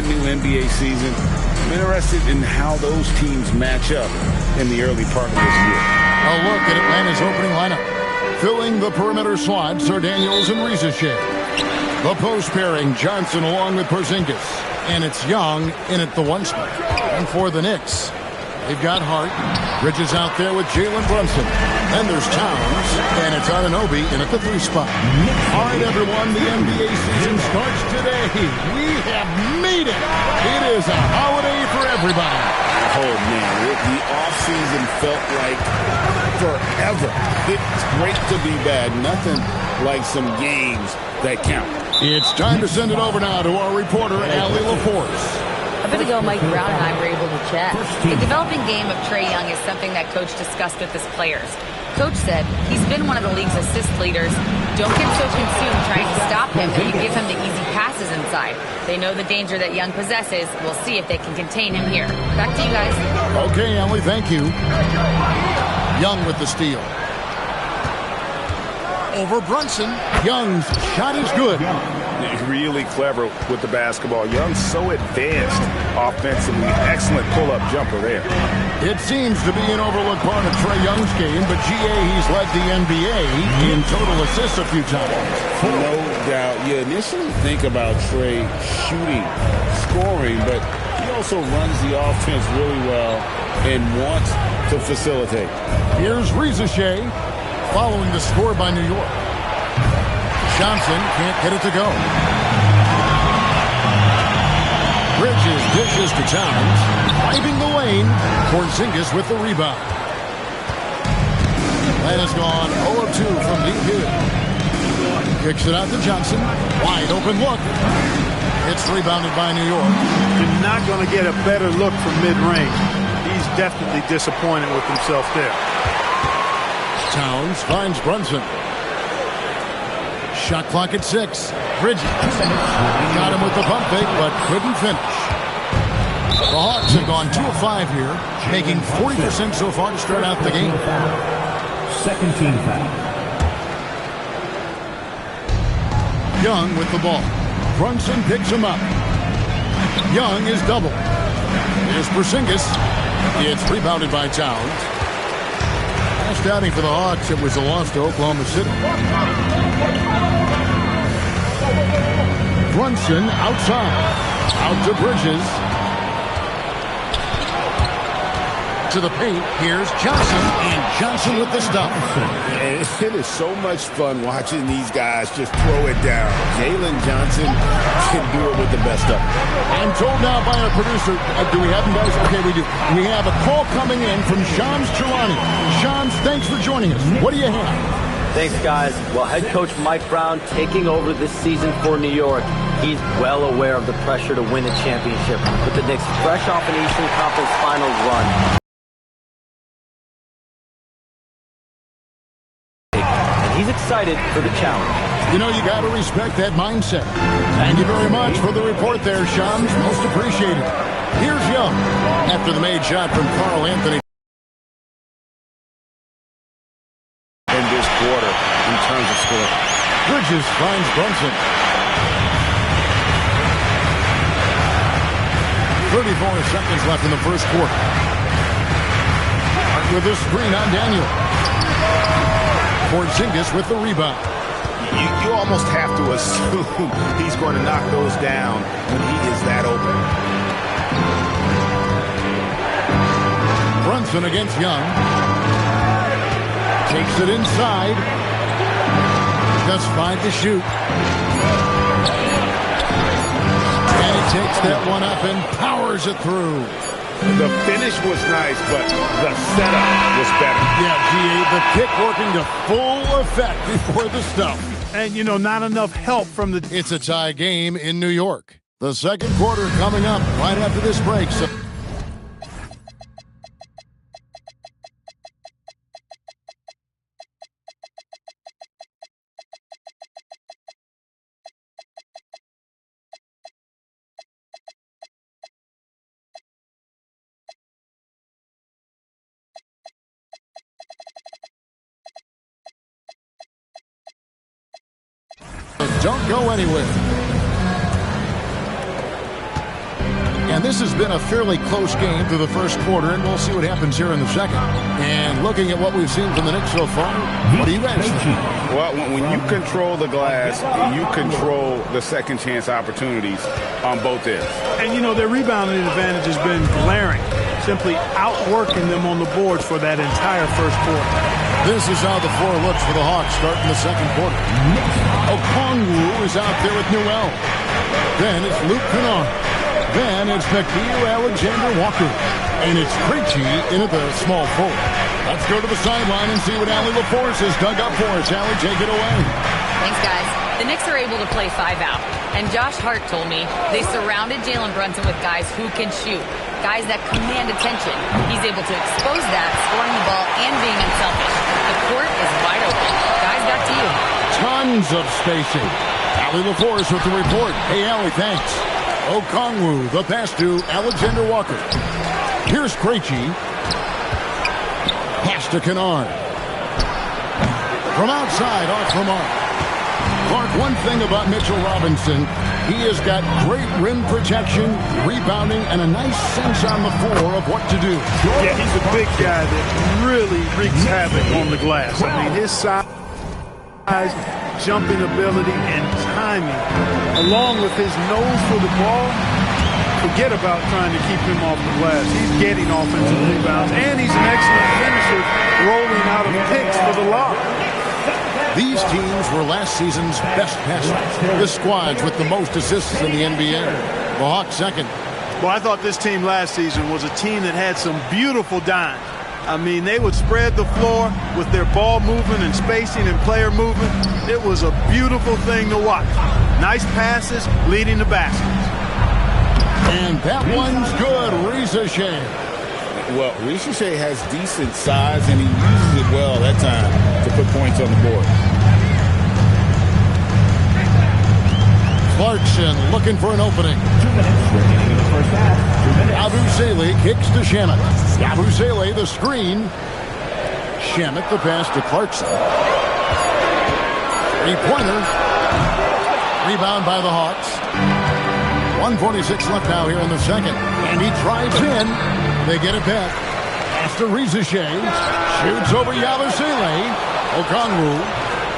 New NBA season. I'm interested in how those teams match up in the early part of this year. A look at Atlanta's opening lineup. Filling the perimeter slots are Daniels and Rizachet. The post pairing, Johnson along with Porzingis. And it's Young in at the 1 spot. And for the Knicks, they've got Hart. Bridges out there with Jalen Brunson. Then there's Towns. And it's Anunoby in at the 3 spot. All right, everyone, the NBA season starts today. We have made it. It is a holiday for everybody. Oh, man, the offseason felt like forever. It's great to be back. Nothing like some games that count. It's time to send it over now to our reporter, Allie LaForce. A bit ago, Mike Brown and I were able to chat. The developing game of Trae Young is something that Coach discussed with his players. Coach said he's been one of the league's assist leaders. Don't get so consumed trying to stop him that you give him the easy passes inside. They know the danger that Young possesses. We'll see if they can contain him here. Back to you guys. Okay, Allie, thank you. Young with the steal. Over Brunson. Young's shot is good. Really clever with the basketball. Young's so advanced offensively. Excellent pull-up jumper there. It seems to be an overlooked part of Trae Young's game, but GA, he's led the NBA in total assists a few times. No doubt. You initially think about Trae shooting, scoring, but he also runs the offense really well and wants to facilitate. Here's Rizachet following the score by New York. Johnson can't get it to go. Bridges dishes to Towns. Driving the lane. Porzingis with the rebound. Atlanta's gone 0 of 2 from deep here. Kicks it out to Johnson. Wide open look. It's rebounded by New York. You're not going to get a better look from mid-range. He's definitely disappointed with himself there. Towns finds Brunson. Shot clock at 6. Bridges got him with the pump fake, but couldn't finish. The Hawks have gone 2 of 5 here, making 40% so far to start out the game. Second team foul. Young with the ball. Brunson picks him up. Young is double. Here's Porzingis. It's rebounded by Towns. Last outing for the Hawks, it was a loss to Oklahoma City. Brunson outside. Out to Bridges. To the paint. Here's Johnson. And Johnson with the stop. It is so much fun watching these guys just throw it down. Jalen Johnson can do it with the best of them. I'm told now by our producer, do we have him, guys? Okay, we do. We have a call coming in from Shams Charania. Shams, thanks for joining us. What do you have? Thanks, guys. Well, head coach Mike Brown taking over this season for New York. He's well aware of the pressure to win a championship with the Knicks fresh off an Eastern Conference Finals run. And he's excited for the challenge. You know, you got to respect that mindset. Thank you very much for the report there, Shams. Most appreciated. Here's Young after the made shot from Karl Anthony. In this quarter, in terms of score. Bridges finds Brunson. 34 seconds left in the first quarter. Hart with a screen on Daniel. Porzingis with the rebound. You almost have to assume he's going to knock those down when he is that open. Brunson against Young. Takes it inside. Just 5 to shoot. And he takes that one up and powers it through. The finish was nice, but the setup was better. Yeah, GA, the kick working to full effect before the stuff. And, you know, not enough help from the... It's a tie game in New York. The second quarter coming up right after this break. So don't go anywhere. this has been a fairly close game through the first quarter, and we'll see what happens here in the second. And looking at what we've seen from the Knicks so far, what do you guys think? Well, when you control the glass, you control the second chance opportunities on both ends. And, you know, their rebounding advantage has been glaring, simply outworking them on the boards for that entire first quarter. This is how the floor looks for the Hawks starting the second quarter. Okongwu is out there with Newell. Then it's Luke Kennard. Then it's Nickeil Alexander-Walker. And it's Krejci into the small forward. Let's go to the sideline and see what Allie LaForce has dug up for us. Allie, take it away. Thanks, guys. The Knicks are able to play 5 out. And Josh Hart told me they surrounded Jalen Brunson with guys who can shoot, guys that command attention. He's able to expose that, scoring the ball, and being unselfish. The court is wide open. Guys, back to you. Tons of spacing. Allie LaForce with the report. Hey, Allie, thanks. Okongwu, the pass to Alexander-Walker. Here's Krejci. Pass to Kennard. From outside, off the mark. Clark, one thing about Mitchell Robinson, he has got great rim protection, rebounding, and a nice sense on the floor of what to do. Yeah, he's a big guy that really wreaks havoc on the glass. I mean, his size, jumping ability, and timing, along with his nose for the ball, forget about trying to keep him off the glass. He's getting offensive rebounds, and he's an excellent finisher rolling out of picks for the lob. These teams were last season's best passers. The squads with the most assists in the NBA. The Hawks second. Well, I thought this team last season was a team that had some beautiful dimes. I mean, they would spread the floor with their ball movement and spacing and player movement. It was a beautiful thing to watch. Nice passes leading to baskets. And that one's good. Reza Shea. Well, Reza Shea has decent size, and he uses it well that time to put points on the board. Clarkson looking for an opening. 2 minutes remaining in the first half. 2 minutes. Abusele kicks to Shamet. Abusele the screen. Shamet the pass to Clarkson. Three-pointer. Rebound by the Hawks. 1:46 left now here in the second. And he drives in. They get it back. Pass to Reza Shea. Shoots over Yabusele. Okongwu.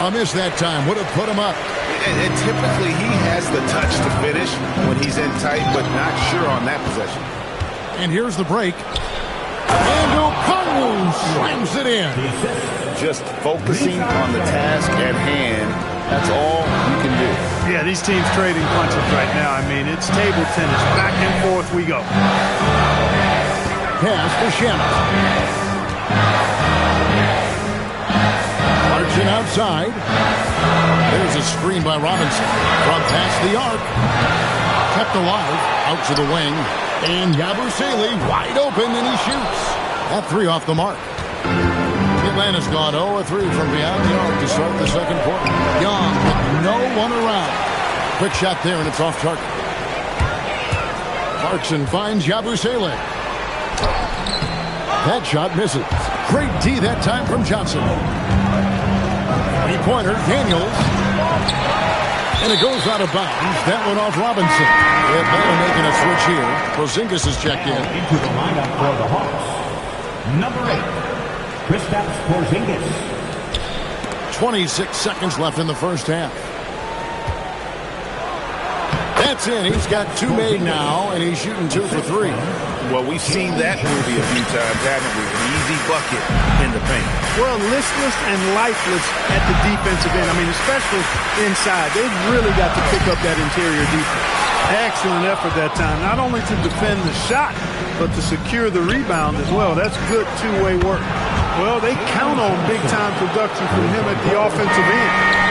A miss that time. Would have put him up. And typically he has the touch to finish when he's in tight, but not sure on that possession. And here's the break. And Okongwu slams it in. Just focusing on the task at hand. That's all you can do. Yeah, these teams trading punches right now. I mean, it's table tennis. Back and forth we go. Pass to Shamet. Clarkson outside. There's a screen by Robinson. From past the arc. Kept alive. Out to the wing. And Yabusele wide open, and he shoots. That three off the mark. Atlanta's gone 0-3 from beyond the arc to start the second quarter. Young with no one around. Quick shot there, and it's off target. Clarkson finds Yabusele. That shot misses. Great D that time from Johnson. Three-pointer, Daniels. And it goes out of bounds. That one off Robinson. Atlanta making a switch here. Porzingis is checked in. Into the lineup for the Hawks. Number 8, Kristaps Porzingis. 26 seconds left in the first half. That's in. He's got 2 made now, and he's shooting 2 for 3. Well, we've seen that movie a few times, haven't we? An easy bucket in the paint. Well, listless and lifeless at the defensive end. I mean, especially inside. They've really got to pick up that interior defense. Excellent effort that time. Not only to defend the shot, but to secure the rebound as well. That's good two-way work. Well, they count on big-time production from him at the offensive end.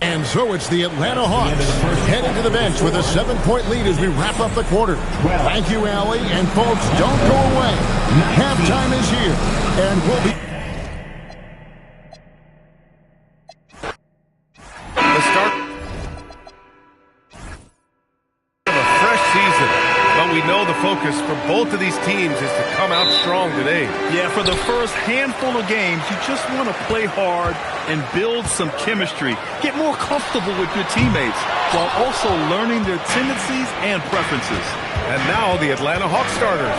And so it's the Atlanta Hawks heading to the bench with a 7-point lead as we wrap up the quarter. Thank you, Allie. And folks, don't go away. Halftime is here, and we'll be... The start of a fresh season, but we we know the focus for both of these teams is to come out strong today. Yeah, for the first handful of games, you just want to play hard and build some chemistry. Get more comfortable with your teammates while also learning their tendencies and preferences. And now the Atlanta Hawks starters.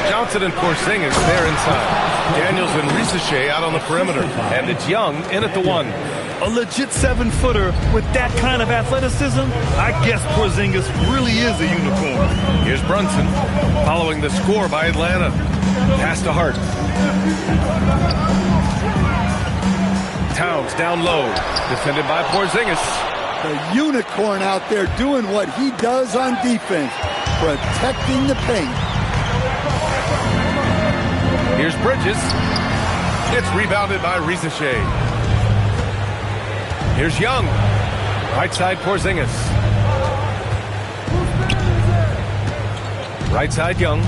Johnson and Porzingis there inside. Daniels and Risacher out on the perimeter. And it's Young in at the 1. A legit 7-footer with that kind of athleticism, I guess Porzingis really is a unicorn. Here's Brunson following the score by Atlanta. Pass to Hart. Towns down low, defended by Porzingis. The unicorn out there doing what he does on defense, protecting the paint. Here's Bridges. It's rebounded by Risacher. Here's Young. Right side Porzingis. Right side Young.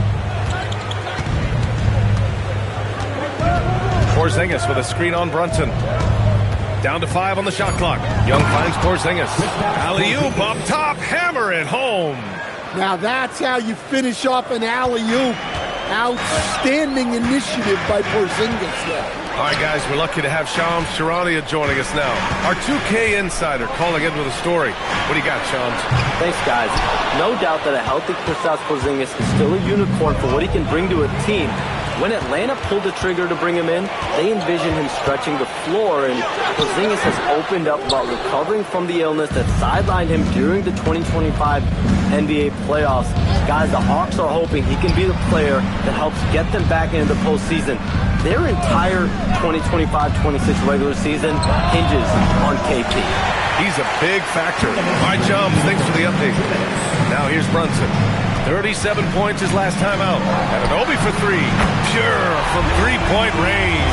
Porzingis with a screen on Brunson. Down to 5 on the shot clock. Young finds Porzingis. Alley-oop up top. Hammer it home. Now that's how you finish off an alley-oop. Outstanding initiative by Porzingis there. All right, guys, we're lucky to have Shams Charania joining us now. Our 2K insider calling in with a story. What do you got, Shams? Thanks, guys. No doubt that a healthy Kristaps Porzingis is still a unicorn for what he can bring to a team. When Atlanta pulled the trigger to bring him in, they envisioned him stretching the floor, and Porzingis has opened up about recovering from the illness that sidelined him during the 2025 NBA playoffs. Guys, the Hawks are hoping he can be the player that helps get them back into the postseason. Their entire 2025-26 regular season hinges on KP. He's a big factor. All right, Shams, thanks for the update. Now here's Brunson. 37 points his last time out. Anunoby for 3. Pure from three-point range.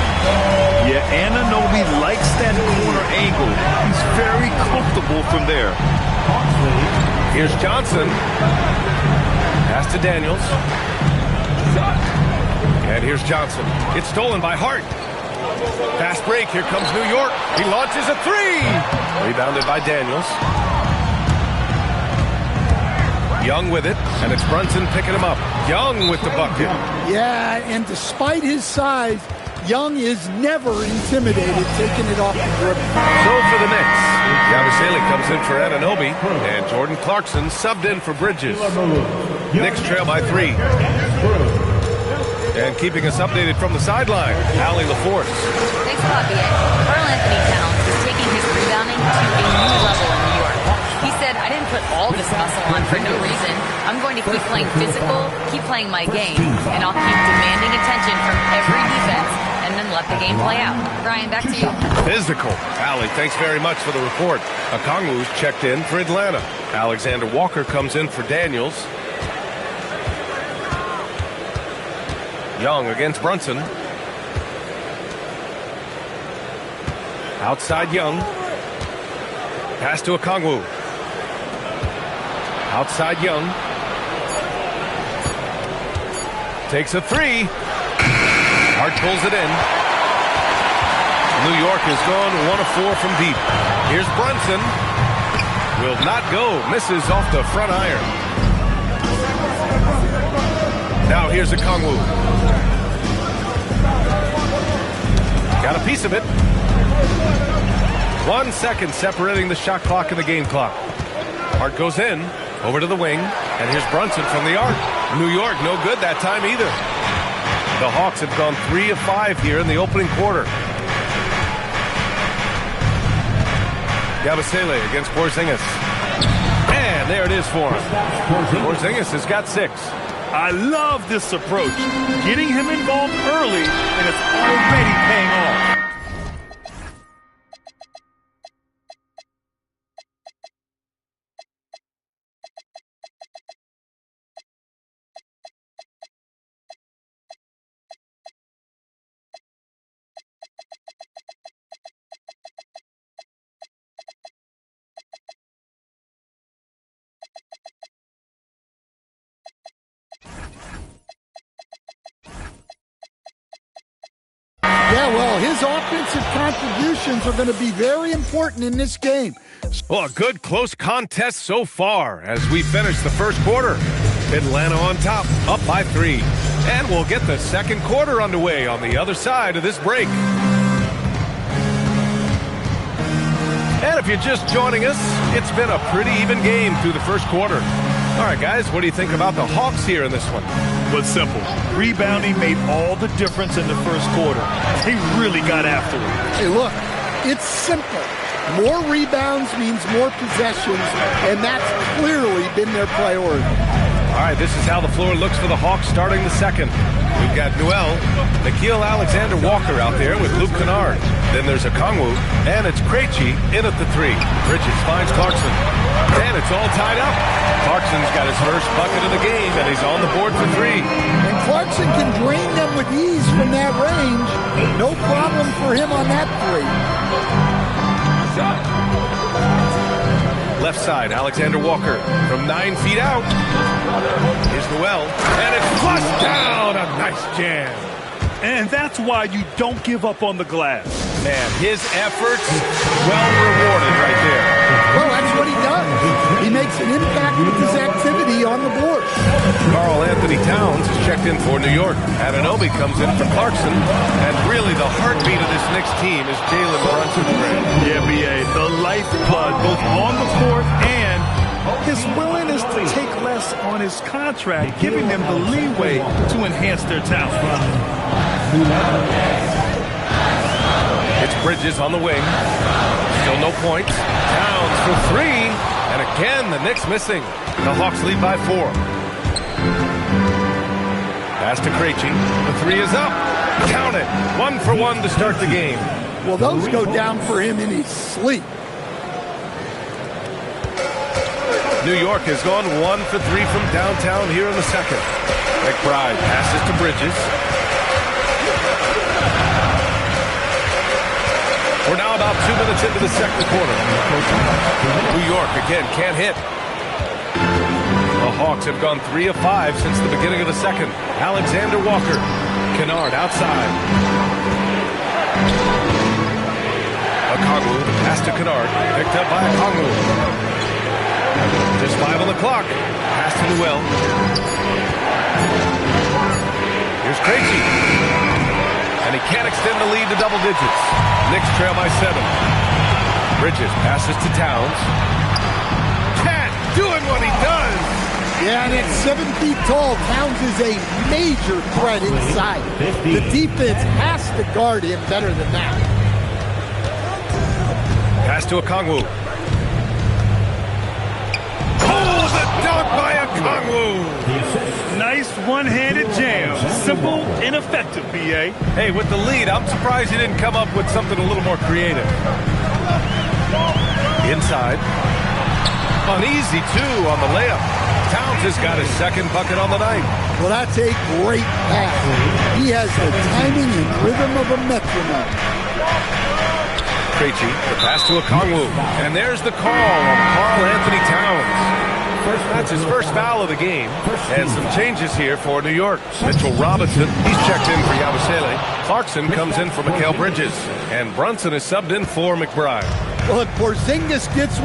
Yeah, Anunoby likes that corner angle. He's very comfortable from there. Here's Johnson. Pass to Daniels. And here's Johnson. It's stolen by Hart. Fast break. Here comes New York. He launches a 3. Rebounded by Daniels. Young with it, and it's Brunson picking him up. Young with the bucket. Yeah, and despite his size, Young is never intimidated taking it off the dribble. So for the Knicks, Yabusele comes in for Anunoby, and Jordan Clarkson subbed in for Bridges. Knicks trail by 3. And keeping us updated from the sideline, Allie LaForce. Thanks a lot, B.A. Karl Anthony Towns is taking his rebounding to a new level in New York. He said, I didn't put all this muscle on for no reason. I'm going to keep playing physical, keep playing my game, and I'll keep demanding attention from every defense and then let the game play out. Brian, back to you. Physical. Allie, thanks very much for the report. Okongwu's checked in for Atlanta. Alexander Walker comes in for Daniels. Young against Brunson. Outside Young. Pass to Okongwu. Outside Young. Takes a 3. Hart pulls it in. New York has gone 1 of 4 from deep. Here's Brunson. Will not go. Misses off the front iron. Now here's Okongwu. Got a piece of it. 1 second separating the shot clock and the game clock. Hart goes in, over to the wing, and here's Brunson from the arc. New York, no good that time either. The Hawks have gone 3 of 5 here in the opening quarter. Yabusele against Porzingis. And there it is for him. Porzingis has got 6. I love this approach. Getting him involved early, and it's already paying off. Yeah, well, his distributions are going to be very important in this game. Well, a good close contest so far as we finish the first quarter. Atlanta on top, up by 3. And we'll get the second quarter underway on the other side of this break. And if you're just joining us, it's been a pretty even game through the first quarter. All right, guys, what do you think about the Hawks here in this one? Well, simple. Rebounding made all the difference in the first quarter. They really got after it. Hey, look, it's simple. More rebounds means more possessions, and that's clearly been their priority. All right, this is how the floor looks for the Hawks starting the second. We've got Newell, Nickeil Alexander-Walker out there with Luke Kennard. Then there's Okongwu, and it's Krejci in at the 3. Bridges finds Clarkson, and it's all tied up. Clarkson's got his first bucket of the game, and he's on the board for 3. And Clarkson can drain them with ease from that range. No problem for him on that 3. Left side, Alexander-Walker from 9 feet out. Here's Newell, and it's flushed down. A nice jam. And that's why you don't give up on the glass. Man, his efforts well rewarded right there. Well, that's what he does. He makes an impact with his activity on the board. Karl Anthony Towns is checked in for New York. Anunoby comes in for Clarkson. And really the heartbeat of this Knicks team is Jalen Brunson. Yeah, B.A., the lifeblood both on the court and his willingness to take less on his contract, giving them the leeway to enhance their talent. It's Bridges on the wing. Still no points. Towns for 3. And again, the Knicks missing. The Hawks lead by 4. Pass to Krejci. The 3 is up. Count it. 1 for 1 to start the game. Well, those go down for him in his sleep. New York has gone 1 for 3 from downtown here in the second. McBride passes to Bridges. We're now about 2 minutes into the second quarter. New York again can't hit. The Hawks have gone 3 of 5 since the beginning of the second. Alexander-Walker. Kennard outside. Okongwu, the pass to Kennard. Picked up by Okongwu. Just 5 on the clock. Pass to Newell. Here's Krejci. And he can't extend the lead to double digits. Knicks trail by 7. Bridges passes to Towns. Cat doing what he does. Yeah, and at 7 feet tall, Towns is a major threat inside. The defense has to guard him better than that. Pass to Okongwu. Oh, the dunk by Okongwu. Nice one-handed jam. Simple and effective, B.A. Hey, with the lead, I'm surprised he didn't come up with something a little more creative. Inside. Uneasy, too, on the layup. Towns has got his second bucket on the night. Well, that's a great pass. He has the timing and rhythm of a metronome. Krejci, the pass to Okongwu. And there's the call on Karl Anthony Towns. That's his first foul of the game. And some changes here for New York. Mitchell Robinson, he's checked in for Yabusele. Clarkson comes in for Mikal Bridges. And Brunson is subbed in for McBride. Well, if Porzingis gets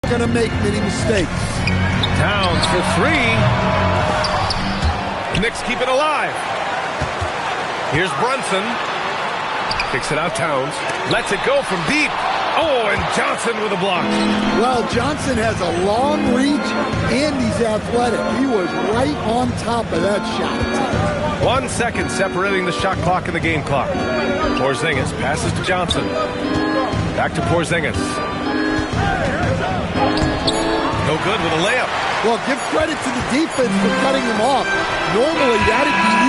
going to make many mistakes. Towns for 3. Knicks keep it alive. Here's Brunson. Kicks it out Towns. Lets it go from deep. Oh, and Johnson with a block. Well, Johnson has a long reach, and he's athletic. He was right on top of that shot. 1 second separating the shot clock and the game clock. Porzingis passes to Johnson. Back to Porzingis. No good with a layup. Well, give credit to the defense for cutting him off. Normally, that'd be